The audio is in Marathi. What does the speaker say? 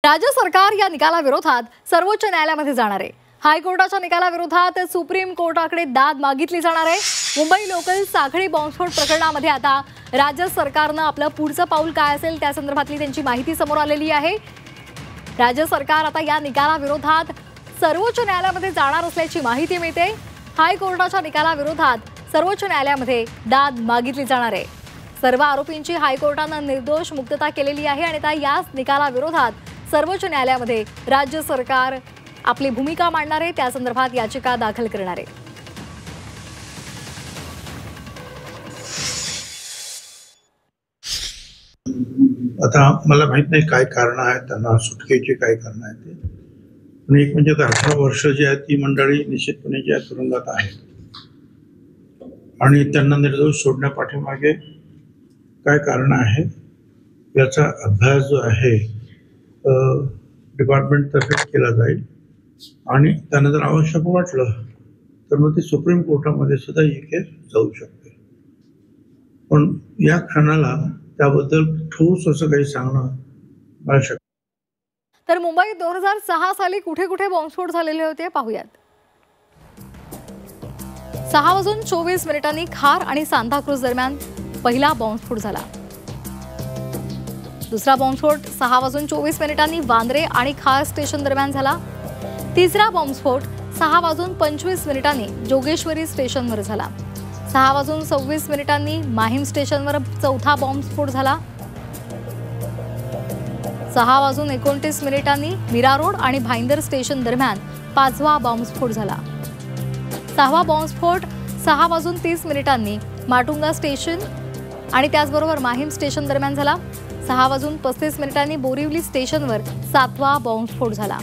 राज्य सरकार या निकालाविरोधात सर्वोच्च न्यायालयामध्ये जाणार आहे। हायकोर्टाच्या निकालाविरोधात सुप्रीम कोर्टाकडे दाद मागितली जाणार आहे। मुंबई लोकल साखळी बॉम्बस्फोट प्रकरणामध्ये आता राज्य सरकारनं आपलं पुढचं पाऊल काय असेल त्या संदर्भातली त्यांची माहिती समोर आलेली आहे। राज्य सरकार आता या निकालाविरोधात सर्वोच्च न्यायालयामध्ये जाणार असल्याची माहिती मिळते। हायकोर्टाच्या निकालाविरोधात सर्वोच्च न्यायालयामध्ये दाद मागितली जाणार आहे। सर्व आरोपींची हायकोर्टानं निर्दोष मुक्तता केलेली आहे आणि त्या याच निकालाविरोधात सर्वोच्च न्यायालयामध्ये राज्य सरकार आपली भूमिका मांडणार आहे, त्या संदर्भात याचिका दाखल करणार आहे। आता मला माहित नाही काय कारण आहे त्यांना सुटकेची, काय कारण आहे ते, पण एक म्हणजे 18 वर्ष जी आहेत ती मंडळी निश्चितपणे ज्या तुरुंगात आहेत आणि त्यांना निर्दोष सोडण्यापाठीमागे काय कारण आहे याचा अभ्यास जो आहे डिपार्टमेंटतर्फे केला जाईल आणि त्यांना जर आवश्यक वाटलं तर मग ते सुप्रीम कोर्टामध्ये सुद्धा ही केस जाऊ शकते। पण या क्षणाला त्याबद्दल ठोस असं काही सांगणं मला शक्य। तर मुंबईत 2006 साली कुठे कुठे बॉम्बस्फोट झालेले होते पाहूयात। 6:24 खार आणि सांताक्रूज दरम्यान पहिला बॉम्बस्फोट झाला। दुसरा बॉम्बस्फोट 6:24 वांद्रे आणि खार स्टेशन दरम्यान झाला। तिसरा बॉम्बस्फोट 6:25 जोगेश्वरी स्टेशनवर झाला। 6:26 माहीम स्टेशनवर चौथा बॉम्बस्फोट झाला। 6:29 मीरा रोड आणि भाईंदर स्टेशन दरम्यान पाचवा बॉम्बस्फोट झाला। सहावा बॉम्बस्फोट 6:30 माटुंगा स्टेशन आणि त्याचबरोबर माहीम स्टेशन दरम्यान झाला। 6:35 बोरिवली स्टेशनवर सातवा बॉम्बस्फोट झाला।